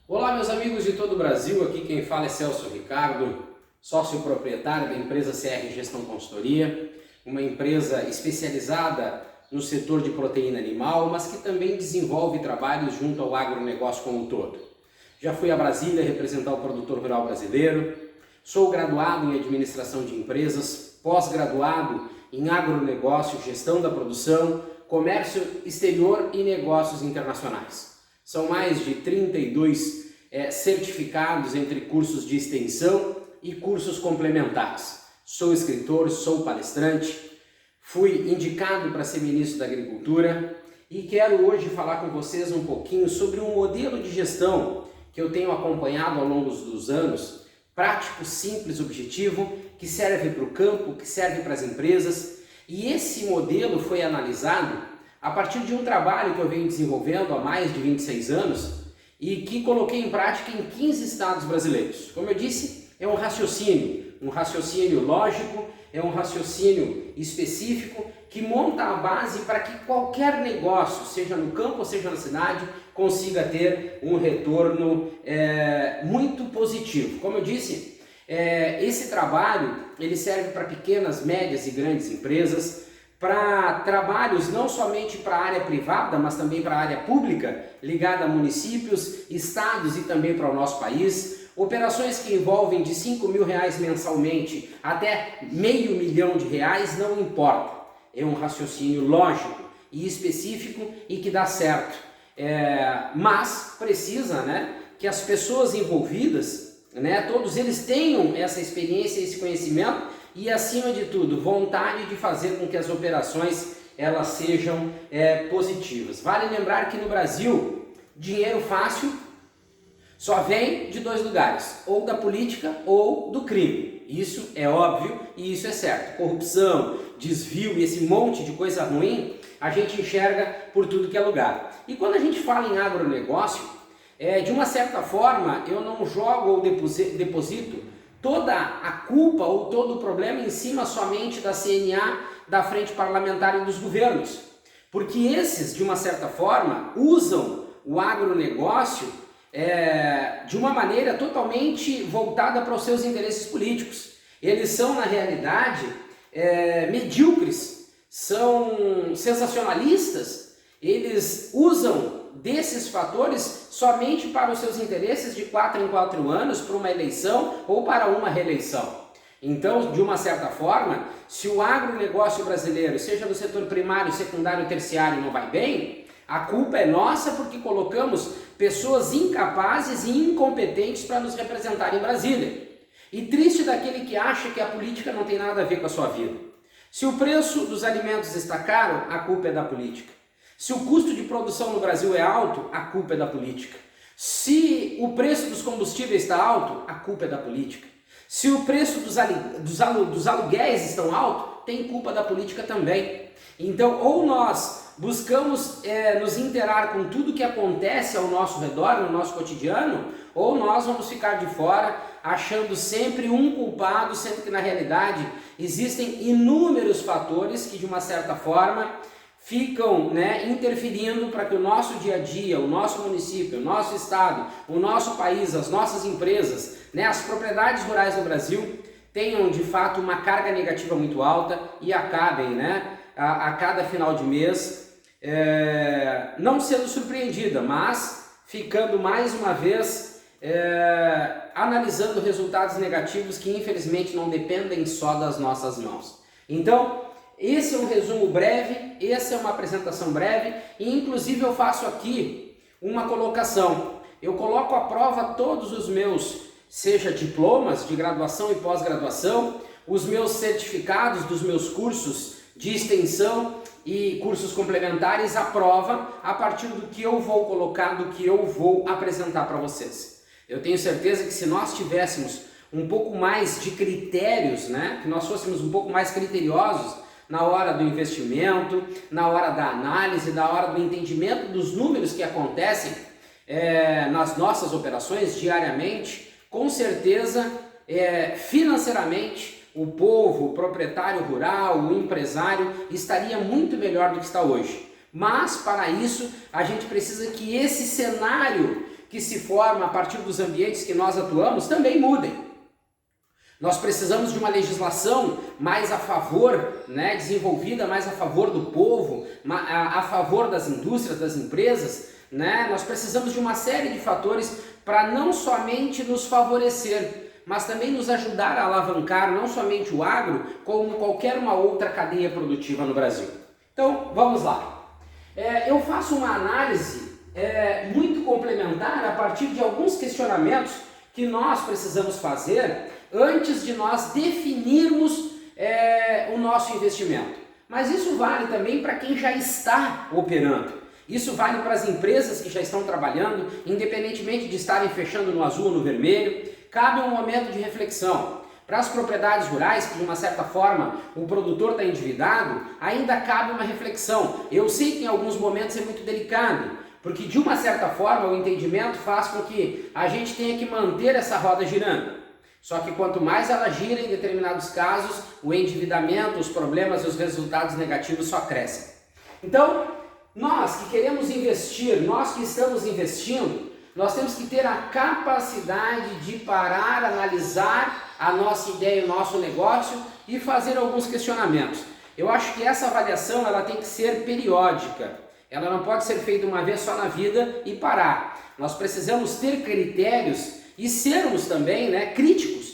Olá, meus amigos de todo o Brasil, aqui quem fala é Celso Ricardo, sócio proprietário da empresa CR Gestão Consultoria, uma empresa especializada no setor de proteína animal, mas que também desenvolve trabalhos junto ao agronegócio como um todo. Já fui a Brasília representar o produtor rural brasileiro, sou graduado em administração de empresas, pós-graduado em agronegócio, gestão da produção, comércio exterior e negócios internacionais. São mais de 32 certificados entre cursos de extensão e cursos complementares. Sou escritor, sou palestrante, fui indicado para ser ministro da Agricultura e quero hoje falar com vocês um pouquinho sobre um modelo de gestão que eu tenho acompanhado ao longo dos anos, prático, simples, objetivo, que serve para o campo, que serve para as empresas. E esse modelo foi analisado a partir de um trabalho que eu venho desenvolvendo há mais de 26 anos e que coloquei em prática em 15 estados brasileiros. Como eu disse, é um raciocínio lógico, é um raciocínio específico que monta a base para que qualquer negócio, seja no campo ou seja na cidade, consiga ter um retorno muito positivo. Como eu disse, esse trabalho ele serve para pequenas, médias e grandes empresas, para trabalhos não somente para a área privada, mas também para a área pública, ligada a municípios, estados e também para o nosso país. Operações que envolvem de R$5.000 mensalmente até R$500 mil, não importa. É um raciocínio lógico e específico e que dá certo. Mas precisa, que as pessoas envolvidas, todos eles tenham essa experiência, esse conhecimento e, acima de tudo, vontade de fazer com que as operações elas sejam positivas. Vale lembrar que no Brasil, dinheiro fácil só vem de dois lugares, ou da política ou do crime. Isso é óbvio e isso é certo. Corrupção, desvio e esse monte de coisa ruim, a gente enxerga por tudo que é lugar. E quando a gente fala em agronegócio, de uma certa forma, eu não jogo ou deposito toda a culpa ou todo o problema em cima somente da CNA, da Frente Parlamentar e dos governos. Porque esses, de uma certa forma, usam o agronegócio de uma maneira totalmente voltada para os seus interesses políticos. Eles são, na realidade, medíocres, são sensacionalistas, eles usam desses fatores somente para os seus interesses de 4 em 4 anos, para uma eleição ou para uma reeleição. Então, de uma certa forma, se o agronegócio brasileiro, seja no setor primário, secundário, terciário, não vai bem, a culpa é nossa porque colocamos pessoas incapazes e incompetentes para nos representar em Brasília. E triste daquele que acha que a política não tem nada a ver com a sua vida. Se o preço dos alimentos está caro, a culpa é da política. Se o custo de produção no Brasil é alto, a culpa é da política. Se o preço dos combustíveis está alto, a culpa é da política. Se o preço dos aluguéis estão alto, tem culpa da política também. Então, ou nós buscamos nos inteirar com tudo que acontece ao nosso redor, no nosso cotidiano, ou nós vamos ficar de fora achando sempre um culpado, sendo que na realidade existem inúmeros fatores que de uma certa forma ficam interferindo para que o nosso dia a dia, o nosso município, o nosso estado, o nosso país, as nossas empresas, as propriedades rurais no Brasil tenham de fato uma carga negativa muito alta e acabem a cada final de mês não sendo surpreendida, mas ficando mais uma vez analisando resultados negativos que infelizmente não dependem só das nossas mãos. Então, esse é um resumo breve, essa é uma apresentação breve e inclusive eu faço aqui uma colocação. Eu coloco à prova todos os meus, seja diplomas de graduação e pós-graduação, os meus certificados dos meus cursos de extensão e cursos complementares à prova a partir do que eu vou colocar, do que eu vou apresentar para vocês. Eu tenho certeza que se nós tivéssemos um pouco mais de critérios, que nós fôssemos um pouco mais criteriosos na hora do investimento, na hora da análise, na hora do entendimento dos números que acontecem nas nossas operações diariamente, com certeza, financeiramente, o povo, o proprietário rural, o empresário estaria muito melhor do que está hoje. Mas, para isso, a gente precisa que esse cenário que se forma a partir dos ambientes que nós atuamos também mudem. Nós precisamos de uma legislação mais a favor, né, desenvolvida mais a favor do povo, a favor das indústrias, das empresas, né? Nós precisamos de uma série de fatores para não somente nos favorecer, mas também nos ajudar a alavancar não somente o agro, como qualquer uma outra cadeia produtiva no Brasil. Então, vamos lá. Eu faço uma análise muito complementar a partir de alguns questionamentos que nós precisamos fazer antes de nós definirmos o nosso investimento. Mas isso vale também para quem já está operando. Isso vale para as empresas que já estão trabalhando, independentemente de estarem fechando no azul ou no vermelho. Cabe um momento de reflexão. Para as propriedades rurais, que de uma certa forma o produtor está endividado, ainda cabe uma reflexão. Eu sei que em alguns momentos é muito delicado, porque de uma certa forma o entendimento faz com que a gente tenha que manter essa roda girando. Só que quanto mais ela gira, em determinados casos, o endividamento, os problemas e os resultados negativos só crescem. Então, nós que queremos investir, nós que estamos investindo, nós temos que ter a capacidade de parar, analisar a nossa ideia, o nosso negócio e fazer alguns questionamentos. Eu acho que essa avaliação ela tem que ser periódica. Ela não pode ser feita uma vez só na vida e parar. Nós precisamos ter critérios e sermos também, né, críticos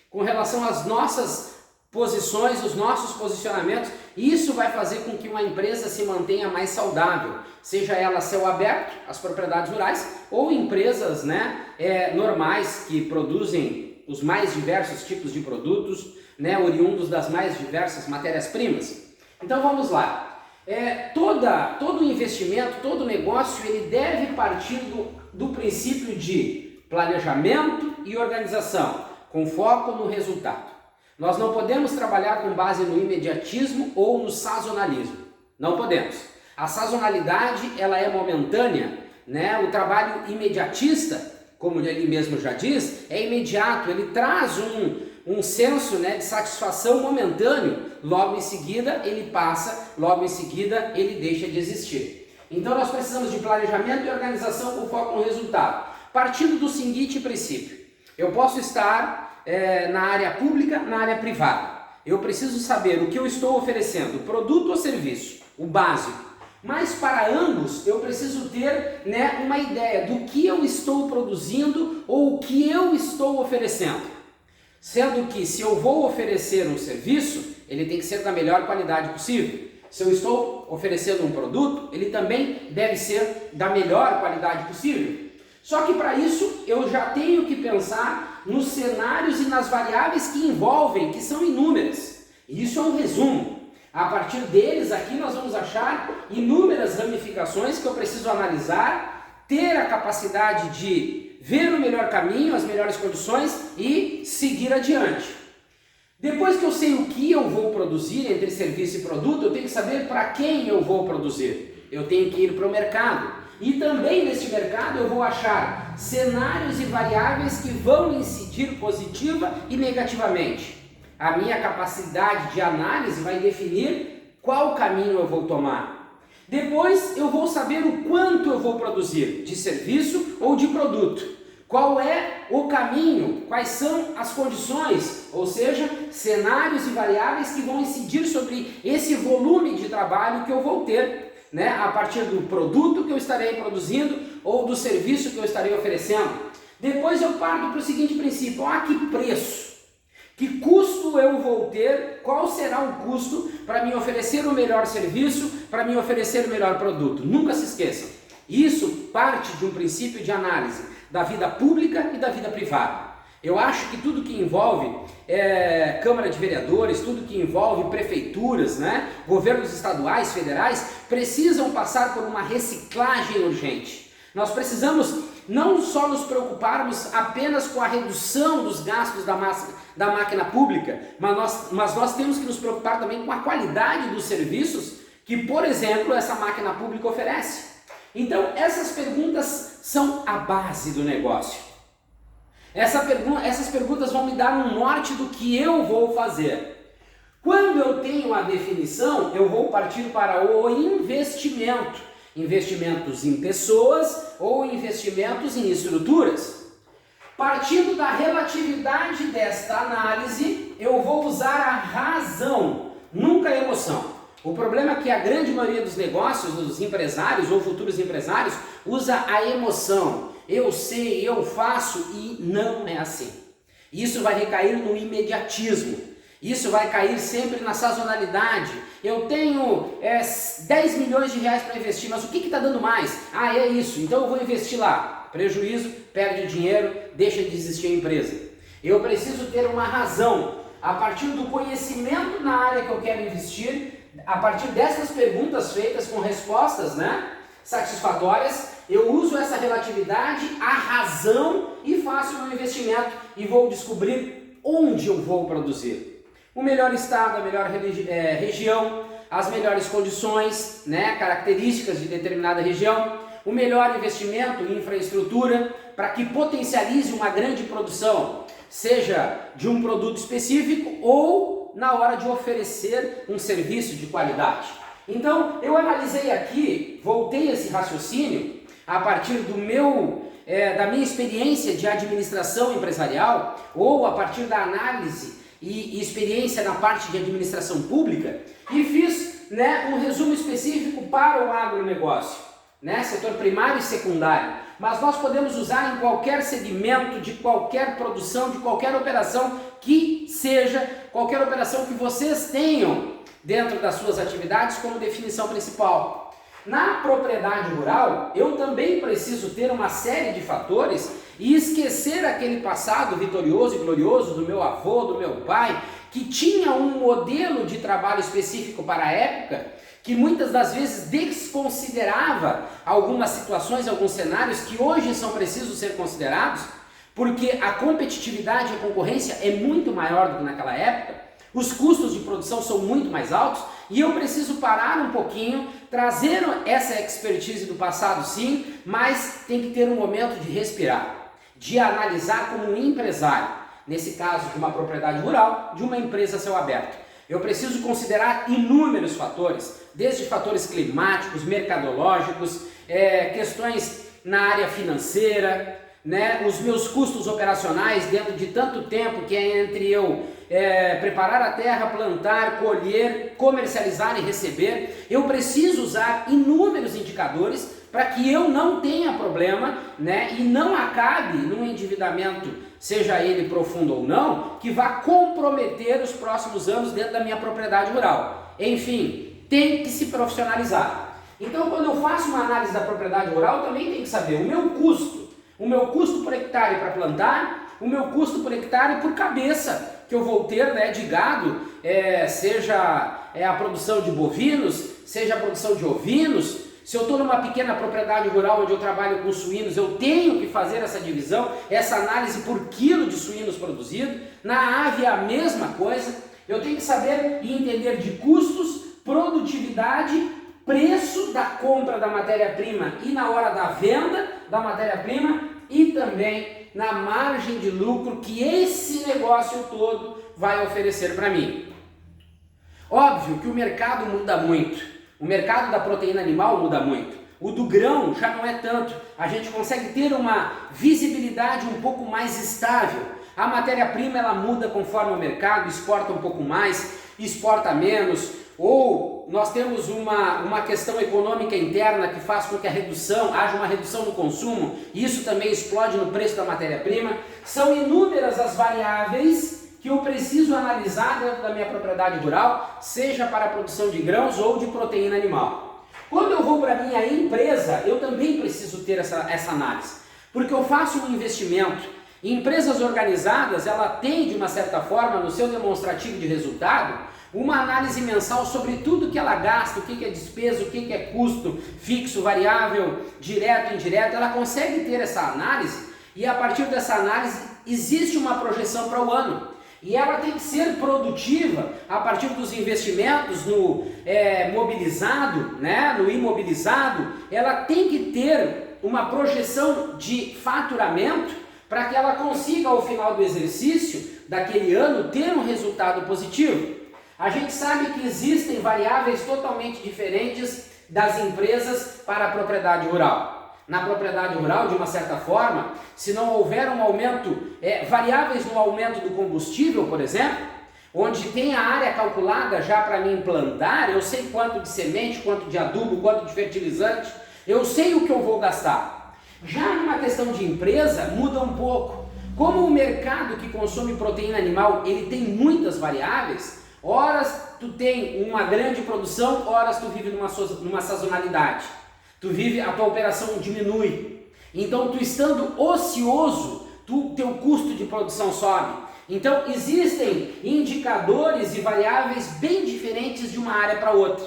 com relação às nossas posições, os nossos posicionamentos. Isso vai fazer com que uma empresa se mantenha mais saudável, seja ela céu aberto, as propriedades rurais, ou empresas, né, normais que produzem os mais diversos tipos de produtos, né, oriundos das mais diversas matérias-primas. Então vamos lá. Todo investimento, todo negócio, ele deve partir do princípio de planejamento e organização, com foco no resultado. Nós não podemos trabalhar com base no imediatismo ou no sazonalismo. Não podemos. A sazonalidade, ela é momentânea, né? O trabalho imediatista, como ele mesmo já diz, é imediato. Ele traz um senso, né, de satisfação momentâneo. Logo em seguida, ele passa. Logo em seguida, ele deixa de existir. Então, nós precisamos de planejamento e organização com foco no resultado. Partindo do seguinte princípio. Eu posso estar na área pública, na área privada. Eu preciso saber o que eu estou oferecendo, produto ou serviço, o básico. Mas para ambos eu preciso ter, né, uma ideia do que eu estou produzindo ou o que eu estou oferecendo. Sendo que se eu vou oferecer um serviço, ele tem que ser da melhor qualidade possível. Se eu estou oferecendo um produto, ele também deve ser da melhor qualidade possível. Só que para isso eu já tenho que pensar nos cenários e nas variáveis que envolvem, que são inúmeras. E isso é um resumo. A partir deles aqui nós vamos achar inúmeras ramificações que eu preciso analisar, ter a capacidade de ver o melhor caminho, as melhores condições e seguir adiante. Depois que eu sei o que eu vou produzir entre serviço e produto, eu tenho que saber para quem eu vou produzir. Eu tenho que ir para o mercado. E também neste mercado eu vou achar cenários e variáveis que vão incidir positiva e negativamente. A minha capacidade de análise vai definir qual caminho eu vou tomar. Depois eu vou saber o quanto eu vou produzir, de serviço ou de produto. Qual é o caminho, quais são as condições, ou seja, cenários e variáveis que vão incidir sobre esse volume de trabalho que eu vou ter, né, a partir do produto que eu estarei produzindo ou do serviço que eu estarei oferecendo. Depois eu parto para o seguinte princípio: que preço, que custo eu vou ter, qual será o custo para me oferecer o melhor serviço, para me oferecer o melhor produto. Nunca se esqueçam, isso parte de um princípio de análise da vida pública e da vida privada. Eu acho que tudo que envolve Câmara de Vereadores, tudo que envolve prefeituras, né, governos estaduais, federais, precisam passar por uma reciclagem urgente. Nós precisamos não só nos preocuparmos apenas com a redução dos gastos da máquina pública, mas nós temos que nos preocupar também com a qualidade dos serviços que, por exemplo, essa máquina pública oferece. Então, essas perguntas são a base do negócio. Essas perguntas vão me dar um norte do que eu vou fazer. Quando eu tenho a definição, eu vou partir para o investimento. investimentos em pessoas ou investimentos em estruturas. Partindo da relatividade desta análise, eu vou usar a razão, nunca a emoção. O problema é que a grande maioria dos negócios, dos empresários ou futuros empresários, usa a emoção. Eu sei, eu faço, e não é assim. Isso vai recair no imediatismo. Isso vai cair sempre na sazonalidade. Eu tenho 10 milhões de reais para investir, mas o que está dando mais? Ah, é isso, então eu vou investir lá. Prejuízo, perde dinheiro, deixa de existir a empresa. Eu preciso ter uma razão. A partir do conhecimento na área que eu quero investir, a partir dessas perguntas feitas com respostas, satisfatórias, eu uso essa relatividade, a razão, e faço o meu investimento e vou descobrir onde eu vou produzir. O melhor estado, a melhor região, as melhores condições, características de determinada região, o melhor investimento em infraestrutura para que potencialize uma grande produção, seja de um produto específico ou na hora de oferecer um serviço de qualidade. Então, eu analisei aqui, voltei esse raciocínio a partir da minha experiência de administração empresarial ou a partir da análise e experiência na parte de administração pública e fiz um resumo específico para o agronegócio, setor primário e secundário, mas nós podemos usar em qualquer segmento, de qualquer produção, de qualquer operação que seja, qualquer operação que vocês tenham dentro das suas atividades como definição principal. Na propriedade rural, eu também preciso ter uma série de fatores e esquecer aquele passado vitorioso e glorioso do meu avô, do meu pai, que tinha um modelo de trabalho específico para a época, que muitas das vezes desconsiderava algumas situações, alguns cenários que hoje são precisos ser considerados, porque a competitividade e a concorrência é muito maior do que naquela época, os custos de produção são muito mais altos e eu preciso parar um pouquinho, trazer essa expertise do passado sim, mas tem que ter um momento de respirar, de analisar como um empresário, nesse caso de uma propriedade rural, de uma empresa a céu aberto. Eu preciso considerar inúmeros fatores, desde fatores climáticos, mercadológicos, questões na área financeira, os meus custos operacionais dentro de tanto tempo que é entre eu preparar a terra, plantar, colher, comercializar e receber. Eu preciso usar inúmeros indicadores para que eu não tenha problema e não acabe num endividamento, seja ele profundo ou não, que vá comprometer os próximos anos dentro da minha propriedade rural. Enfim, tem que se profissionalizar. Então, quando eu faço uma análise da propriedade rural, eu também tenho que saber o meu custo por hectare para plantar, o meu custo por hectare por cabeça que eu vou ter de gado, seja a produção de bovinos, seja a produção de ovinos. Se eu estou numa pequena propriedade rural onde eu trabalho com suínos, eu tenho que fazer essa divisão, essa análise por quilo de suínos produzido. Na ave é a mesma coisa. Eu tenho que saber e entender de custos, produtividade, preço da compra da matéria-prima e na hora da venda da matéria-prima e também na margem de lucro que esse negócio todo vai oferecer para mim. Óbvio que o mercado muda muito, o mercado da proteína animal muda muito, o do grão já não é tanto, a gente consegue ter uma visibilidade um pouco mais estável. A matéria-prima ela muda conforme o mercado, exporta um pouco mais, exporta menos, ou nós temos uma questão econômica interna que faz com que haja uma redução no consumo, e isso também explode no preço da matéria-prima. São inúmeras as variáveis que eu preciso analisar dentro da minha propriedade rural, seja para a produção de grãos ou de proteína animal. Quando eu vou para a minha empresa, eu também preciso ter essa análise, porque eu faço um investimento. Empresas organizadas, ela tem de uma certa forma no seu demonstrativo de resultado uma análise mensal sobre tudo que ela gasta, o que é despesa, o que é custo fixo, variável, direto, indireto. Ela consegue ter essa análise e a partir dessa análise existe uma projeção para o ano. E ela tem que ser produtiva a partir dos investimentos no mobilizado, no imobilizado. Ela tem que ter uma projeção de faturamento para que ela consiga ao final do exercício daquele ano ter um resultado positivo. A gente sabe que existem variáveis totalmente diferentes das empresas para a propriedade rural. Na propriedade rural, de uma certa forma, se não houver um aumento, variáveis no aumento do combustível, por exemplo, onde tem a área calculada já para mim plantar, eu sei quanto de semente, quanto de adubo, quanto de fertilizante, eu sei o que eu vou gastar. Já numa questão de empresa, muda um pouco. Como o mercado que consome proteína animal, ele tem muitas variáveis, horas tu tem uma grande produção, horas tu vive numa sazonalidade. Tu vive, a tua operação diminui. Então, tu estando ocioso, teu custo de produção sobe. Então, existem indicadores e variáveis bem diferentes de uma área para outra.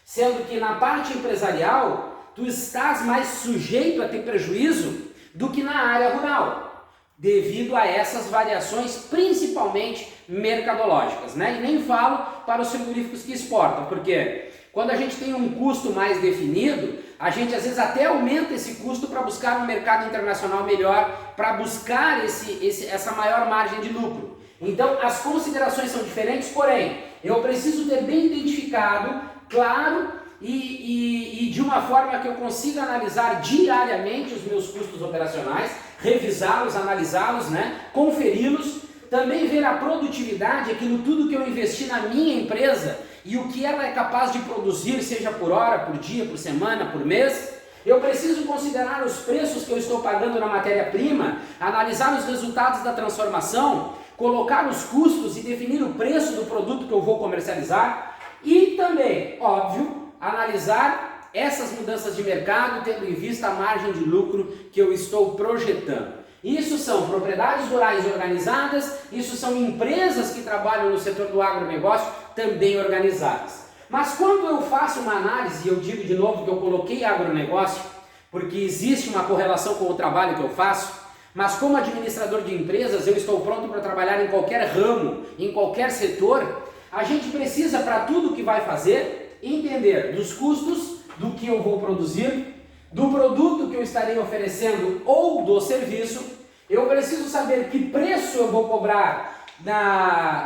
Sendo que na parte empresarial, tu estás mais sujeito a ter prejuízo do que na área rural, devido a essas variações, principalmente mercadológicas, né? E nem falo para os frigoríficos que exportam, porque quando a gente tem um custo mais definido, a gente às vezes até aumenta esse custo para buscar um mercado internacional melhor, para buscar essa maior margem de lucro. Então as considerações são diferentes, porém eu preciso ter bem identificado, claro, e de uma forma que eu consiga analisar diariamente os meus custos operacionais, revisá-los, analisá-los, né? Conferi-los, também ver a produtividade, aquilo tudo que eu investi na minha empresa e o que ela é capaz de produzir, seja por hora, por dia, por semana, por mês. Eu preciso considerar os preços que eu estou pagando na matéria-prima, analisar os resultados da transformação, colocar os custos e definir o preço do produto que eu vou comercializar e também, óbvio, analisar essas mudanças de mercado, tendo em vista a margem de lucro que eu estou projetando. Isso são propriedades rurais organizadas, isso são empresas que trabalham no setor do agronegócio também organizadas. Mas quando eu faço uma análise, e eu digo de novo que eu coloquei agronegócio, porque existe uma correlação com o trabalho que eu faço, mas como administrador de empresas eu estou pronto para trabalhar em qualquer ramo, em qualquer setor, a gente precisa, para tudo que vai fazer, entender dos custos, do que eu vou produzir, do produto que eu estarei oferecendo ou do serviço. Eu preciso saber que preço eu vou cobrar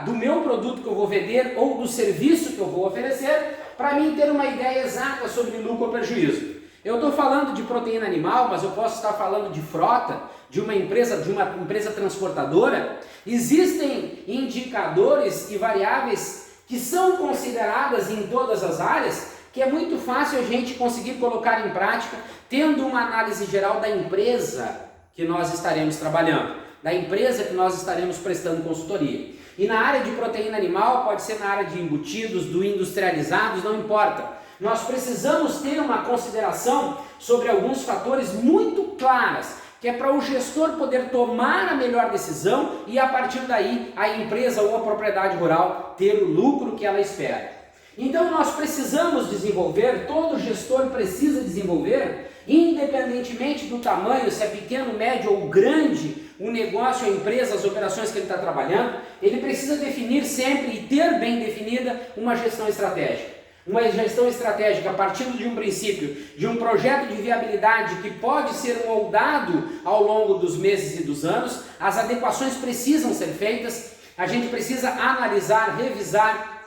do meu produto que eu vou vender ou do serviço que eu vou oferecer, para mim ter uma ideia exata sobre lucro ou prejuízo. Eu estou falando de proteína animal, mas eu posso estar falando de frota, de uma empresa transportadora. Existem indicadores e variáveis que são consideradas em todas as áreas, que é muito fácil a gente conseguir colocar em prática, tendo uma análise geral da empresa que nós estaremos trabalhando, da empresa que nós estaremos prestando consultoria. E na área de proteína animal, pode ser na área de embutidos, do industrializados, não importa. Nós precisamos ter uma consideração sobre alguns fatores muito claras, que é para o gestor poder tomar a melhor decisão e a partir daí a empresa ou a propriedade rural ter o lucro que ela espera. Então nós precisamos desenvolver, todo gestor precisa desenvolver, independentemente do tamanho, se é pequeno, médio ou grande, o negócio, a empresa, as operações que ele está trabalhando, ele precisa definir sempre e ter bem definida uma gestão estratégica. Uma gestão estratégica partindo de um princípio, de um projeto de viabilidade que pode ser moldado ao longo dos meses e dos anos, as adequações precisam ser feitas, a gente precisa analisar, revisar,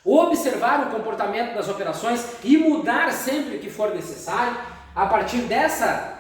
observar o comportamento das operações e mudar sempre que for necessário a partir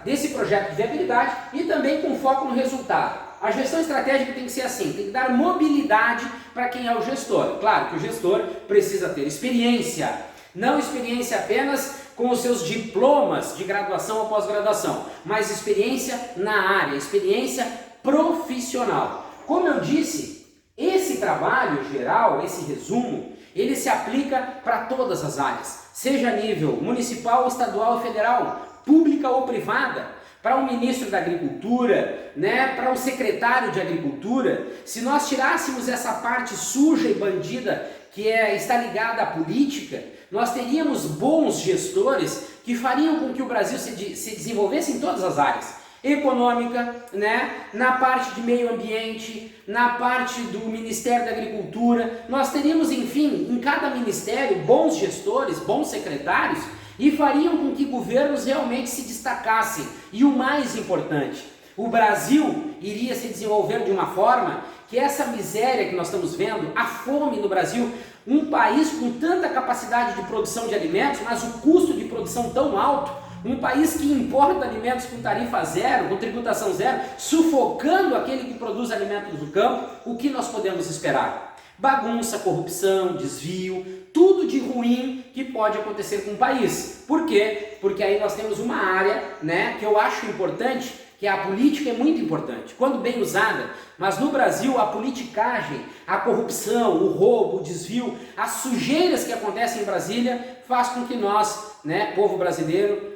desse projeto de viabilidade e também com foco no resultado. A gestão estratégica tem que ser assim, tem que dar mobilidade para quem é o gestor. Claro que o gestor precisa ter experiência, não experiência apenas com os seus diplomas de graduação ou pós-graduação, mas experiência na área, experiência profissional. Como eu disse, esse trabalho geral, esse resumo, ele se aplica para todas as áreas, seja a nível municipal, estadual e federal, pública ou privada, para um ministro da Agricultura, né, para um secretário de Agricultura. Se nós tirássemos essa parte suja e bandida que está ligada à política, nós teríamos bons gestores que fariam com que o Brasil se desenvolvesse em todas as áreas. Econômica, né? Na parte de meio ambiente, na parte do Ministério da Agricultura, nós teríamos, enfim, em cada ministério, bons gestores, bons secretários, e fariam com que governos realmente se destacassem. E o mais importante, o Brasil iria se desenvolver de uma forma que essa miséria que nós estamos vendo, a fome no Brasil, um país com tanta capacidade de produção de alimentos, mas o custo de produção tão alto, um país que importa alimentos com tarifa zero, com tributação zero, sufocando aquele que produz alimentos no campo, o que nós podemos esperar? Bagunça, corrupção, desvio, tudo de ruim que pode acontecer com o país. Por quê? Porque aí nós temos uma área, né, que eu acho importante, que a política é muito importante, quando bem usada, mas no Brasil a politicagem, a corrupção, o roubo, o desvio, as sujeiras que acontecem em Brasília faz com que nós, né, povo brasileiro,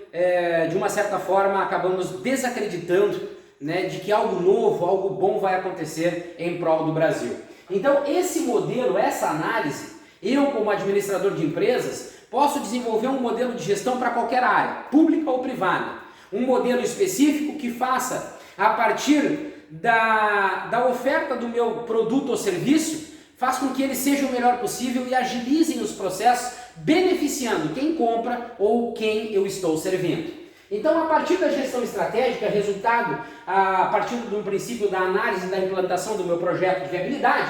de uma certa forma acabamos desacreditando, né, de que algo novo, algo bom vai acontecer em prol do Brasil. Então esse modelo, essa análise, eu como administrador de empresas posso desenvolver um modelo de gestão para qualquer área, pública ou privada. Um modelo específico que faça, a partir da oferta do meu produto ou serviço, faz com que ele seja o melhor possível e agilizem os processos, beneficiando quem compra ou quem eu estou servindo. Então, a partir da gestão estratégica, resultado a partir do princípio da análise da implantação do meu projeto de viabilidade,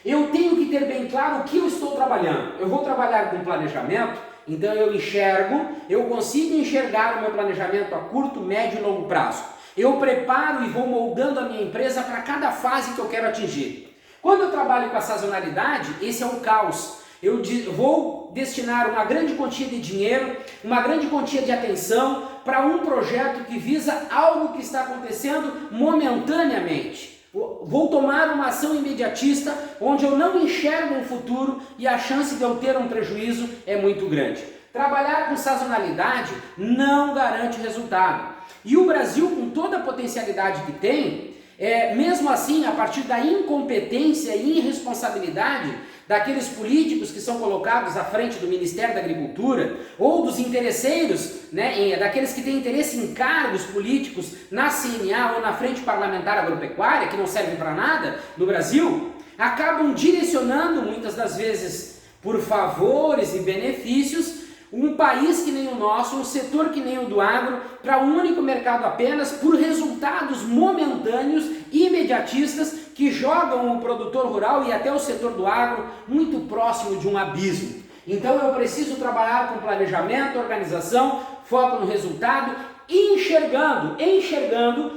eu tenho que ter bem claro o que eu estou trabalhando. Eu vou trabalhar com planejamento, então eu consigo enxergar o meu planejamento a curto, médio e longo prazo. Eu preparo e vou moldando a minha empresa para cada fase que eu quero atingir. Quando eu trabalho com a sazonalidade, esse é um caos. Eu vou destinar uma grande quantia de dinheiro, uma grande quantia de atenção para um projeto que visa algo que está acontecendo momentaneamente. Vou tomar uma ação imediatista onde eu não enxergo um futuro e a chance de eu ter um prejuízo é muito grande. Trabalhar com sazonalidade não garante resultado. E o Brasil, com toda a potencialidade que tem, mesmo assim, a partir da incompetência e irresponsabilidade daqueles políticos que são colocados à frente do Ministério da Agricultura ou dos interesseiros, né, daqueles que têm interesse em cargos políticos na CNA ou na Frente Parlamentar Agropecuária, que não servem para nada no Brasil, acabam direcionando, muitas das vezes por favores e benefícios, um país que nem o nosso, um setor que nem o do agro, para um único mercado apenas, por resultados momentâneos, imediatistas, que jogam o produtor rural e até o setor do agro muito próximo de um abismo. Então eu preciso trabalhar com planejamento, organização, foco no resultado, enxergando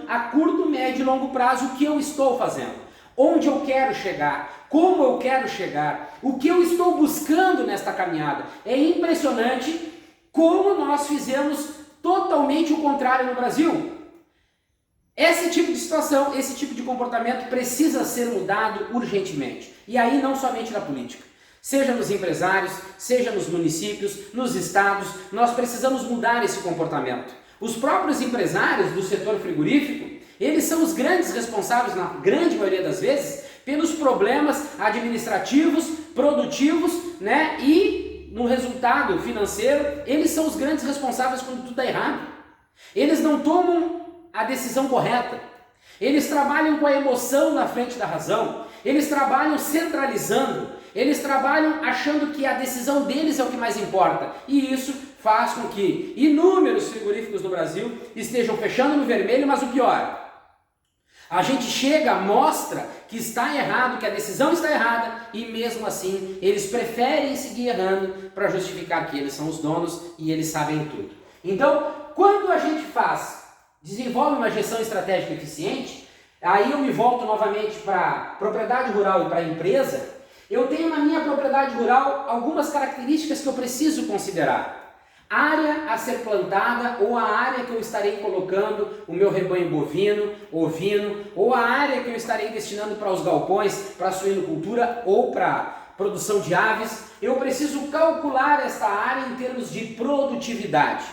a curto, médio e longo prazo o que eu estou fazendo, onde eu quero chegar, como eu quero chegar, o que eu estou buscando nesta caminhada. É impressionante como nós fizemos totalmente o contrário no Brasil. Esse tipo de situação, esse tipo de comportamento precisa ser mudado urgentemente. E aí não somente na política, seja nos empresários, seja nos municípios, nos estados, nós precisamos mudar esse comportamento. Os próprios empresários do setor frigorífico, eles são os grandes responsáveis, na grande maioria das vezes, pelos problemas administrativos, produtivos, né? E no resultado financeiro, eles são os grandes responsáveis quando tudo está errado. Eles não tomam a decisão correta. Eles trabalham com a emoção na frente da razão. Eles trabalham centralizando. Eles trabalham achando que a decisão deles é o que mais importa. E isso faz com que inúmeros frigoríficos no Brasil estejam fechando no vermelho, mas o pior, a gente chega, mostra que está errado, que a decisão está errada e mesmo assim eles preferem seguir errando para justificar que eles são os donos e eles sabem tudo. Então, quando a gente desenvolve uma gestão estratégica eficiente, aí eu me volto novamente para propriedade rural e para a empresa, eu tenho na minha propriedade rural algumas características que eu preciso considerar. Área a ser plantada ou a área que eu estarei colocando o meu rebanho bovino, ovino, ou a área que eu estarei destinando para os galpões, para a suinocultura ou para produção de aves, eu preciso calcular esta área em termos de produtividade.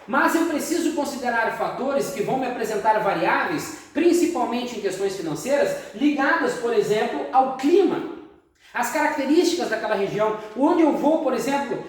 Mas eu preciso considerar fatores que vão me apresentar variáveis, principalmente em questões financeiras, ligadas, por exemplo, ao clima. As características daquela região, onde eu vou, por exemplo,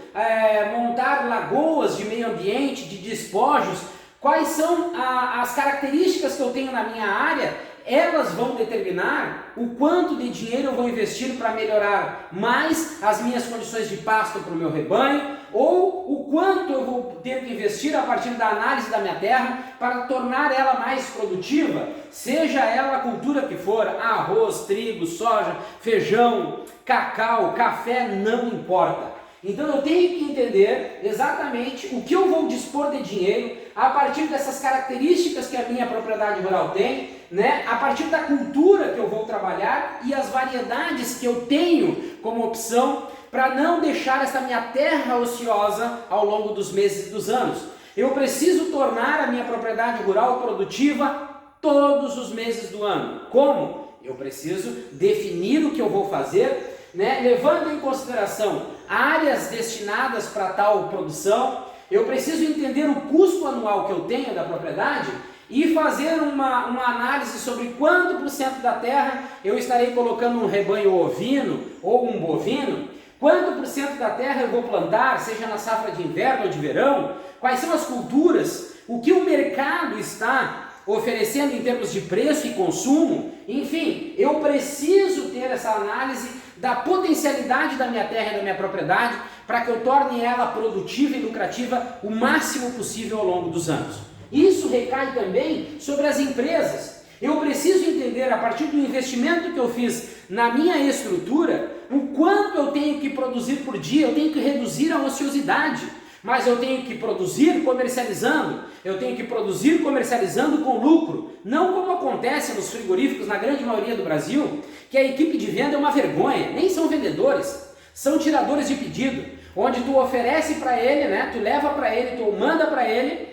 montar lagoas de meio ambiente, de despojos, quais são as características que eu tenho na minha área, elas vão determinar o quanto de dinheiro eu vou investir para melhorar mais as minhas condições de pasto para o meu rebanho, ou o quanto eu vou ter que investir a partir da análise da minha terra para tornar ela mais produtiva, seja ela a cultura que for, arroz, trigo, soja, feijão, cacau, café, não importa. Então eu tenho que entender exatamente o que eu vou dispor de dinheiro a partir dessas características que a minha propriedade rural tem, né? A partir da cultura que eu vou trabalhar e as variedades que eu tenho como opção para não deixar essa minha terra ociosa ao longo dos meses e dos anos. Eu preciso tornar a minha propriedade rural produtiva todos os meses do ano. Como? Eu preciso definir o que eu vou fazer, né, levando em consideração áreas destinadas para tal produção. Eu preciso entender o custo anual que eu tenho da propriedade e fazer uma análise sobre quanto por cento da terra eu estarei colocando um rebanho ovino ou um bovino, quanto por cento da terra eu vou plantar, seja na safra de inverno ou de verão, quais são as culturas, o que o mercado está oferecendo em termos de preço e consumo. Enfim, eu preciso ter essa análise da potencialidade da minha terra e da minha propriedade para que eu torne ela produtiva e lucrativa o máximo possível ao longo dos anos. Isso recai também sobre as empresas. Eu preciso entender, a partir do investimento que eu fiz na minha estrutura, o quanto eu tenho que produzir por dia. Eu tenho que reduzir a ociosidade, mas eu tenho que produzir comercializando, eu tenho que produzir comercializando com lucro, não como acontece nos frigoríficos na grande maioria do Brasil, que a equipe de venda é uma vergonha, nem são vendedores, são tiradores de pedido, onde tu oferece para ele, né, tu leva para ele, tu manda para ele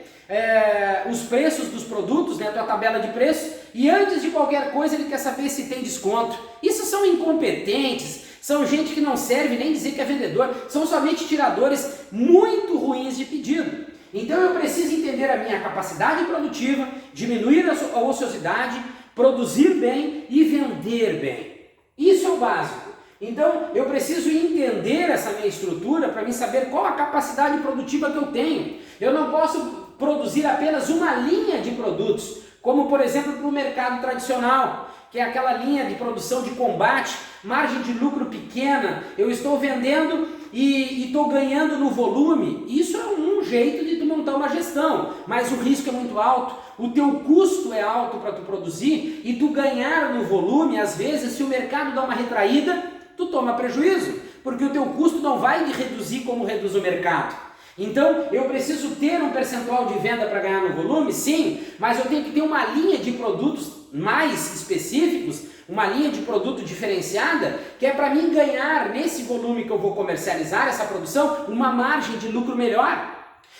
os preços dos produtos, né, a tua tabela de preços, e antes de qualquer coisa ele quer saber se tem desconto. Isso são incompetentes, são gente que não serve nem dizer que é vendedor, são somente tiradores muito ruins de pedido. Então eu preciso entender a minha capacidade produtiva, diminuir a ociosidade, produzir bem e vender bem. Isso é o básico. Então eu preciso entender essa minha estrutura para mim saber qual a capacidade produtiva que eu tenho. Eu não posso produzir apenas uma linha de produtos, como por exemplo para o mercado tradicional, que é aquela linha de produção de combate, margem de lucro pequena, eu estou vendendo e estou ganhando no volume. Isso é um jeito de tu montar uma gestão, mas o risco é muito alto, o teu custo é alto para tu produzir e tu ganhar no volume, às vezes se o mercado dá uma retraída, tu toma prejuízo, porque o teu custo não vai reduzir como reduz o mercado. Então, eu preciso ter um percentual de venda para ganhar no volume? Sim, mas eu tenho que ter uma linha de produtos mais específicos, uma linha de produto diferenciada, que é para mim ganhar nesse volume que eu vou comercializar essa produção, uma margem de lucro melhor.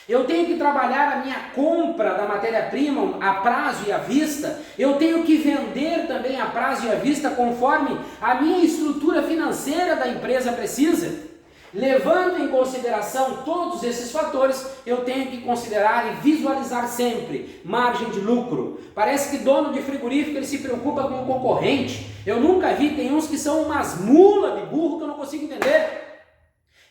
Eu tenho que trabalhar a minha compra da matéria-prima a prazo e à vista, eu tenho que vender também a prazo e à vista conforme a minha estrutura financeira da empresa precisa. Levando em consideração todos esses fatores, eu tenho que considerar e visualizar sempre margem de lucro. Parece que dono de frigorífico ele se preocupa com o concorrente. Eu nunca vi, tem uns que são umas mulas de burro que eu não consigo entender.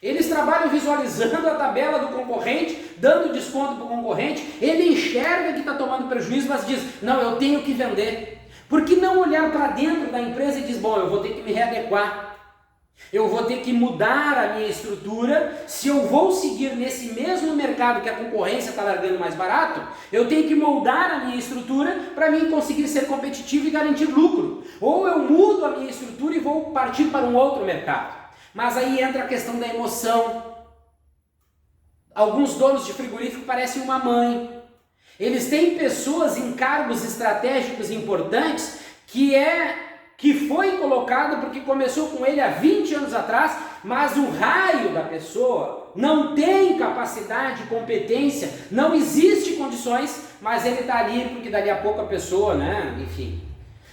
Eles trabalham visualizando a tabela do concorrente, dando desconto para o concorrente, ele enxerga que está tomando prejuízo, mas diz, não, eu tenho que vender. Por que não olhar para dentro da empresa e diz, bom, eu vou ter que me readequar. Eu vou ter que mudar a minha estrutura. Se eu vou seguir nesse mesmo mercado que a concorrência está largando mais barato, eu tenho que moldar a minha estrutura para mim conseguir ser competitivo e garantir lucro. Ou eu mudo a minha estrutura e vou partir para um outro mercado. Mas aí entra a questão da emoção. Alguns donos de frigorífico parecem uma mãe. Eles têm pessoas em cargos estratégicos importantes que foi colocado porque começou com ele há 20 anos atrás, mas o raio da pessoa não tem capacidade, competência, não existe condições, mas ele está ali porque dali a pouco a pessoa, né, enfim,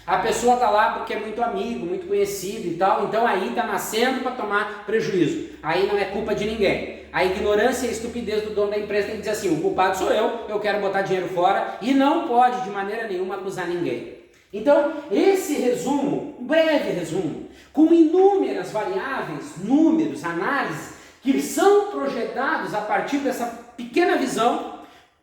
a pessoa está lá porque é muito amigo, muito conhecido e tal, então aí está nascendo para tomar prejuízo, aí não é culpa de ninguém. A ignorância e a estupidez do dono da empresa tem que dizer assim, o culpado sou eu quero botar dinheiro fora e não pode de maneira nenhuma acusar ninguém. Então, esse resumo, um breve resumo, com inúmeras variáveis, números, análises, que são projetados a partir dessa pequena visão,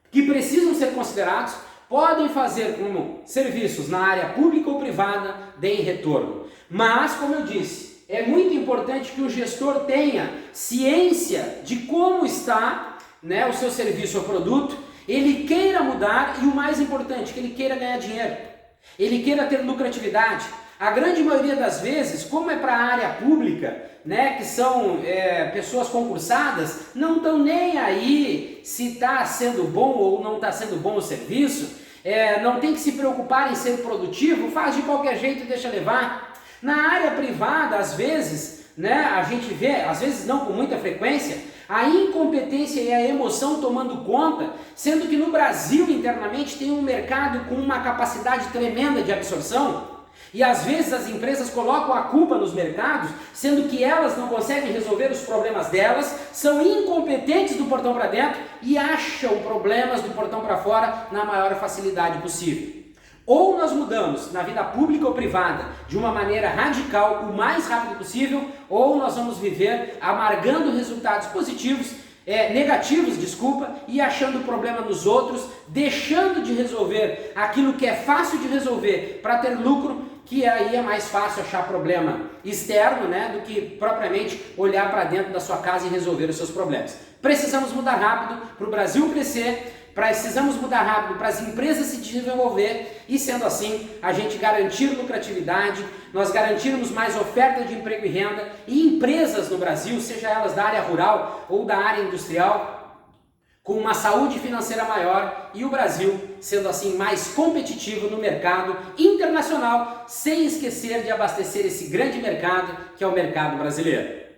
que precisam ser considerados, podem fazer como serviços na área pública ou privada deem retorno. Mas, como eu disse, é muito importante que o gestor tenha ciência de como está, né, o seu serviço ou produto, ele queira mudar e o mais importante, que ele queira ganhar dinheiro. Ele queira ter lucratividade. A grande maioria das vezes, como é para a área pública, né, que são pessoas concursadas, não estão nem aí se está sendo bom ou não está sendo bom o serviço, não tem que se preocupar em ser produtivo, faz de qualquer jeito e deixa levar. Na área privada, às vezes, né, a gente vê, às vezes não com muita frequência, a incompetência e a emoção tomando conta, sendo que no Brasil internamente tem um mercado com uma capacidade tremenda de absorção. E às vezes as empresas colocam a culpa nos mercados, sendo que elas não conseguem resolver os problemas delas, são incompetentes do portão para dentro e acham problemas do portão para fora na maior facilidade possível. Ou nós mudamos na vida pública ou privada de uma maneira radical, o mais rápido possível, ou nós vamos viver amargando resultados negativos, e achando problema nos outros, deixando de resolver aquilo que é fácil de resolver para ter lucro, que aí é mais fácil achar problema externo, né, do que propriamente olhar para dentro da sua casa e resolver os seus problemas. Precisamos mudar rápido para o Brasil crescer, precisamos mudar rápido para as empresas se desenvolver e, sendo assim, a gente garantir lucratividade, nós garantirmos mais oferta de emprego e renda e empresas no Brasil, seja elas da área rural ou da área industrial, com uma saúde financeira maior e o Brasil sendo assim mais competitivo no mercado internacional, sem esquecer de abastecer esse grande mercado que é o mercado brasileiro.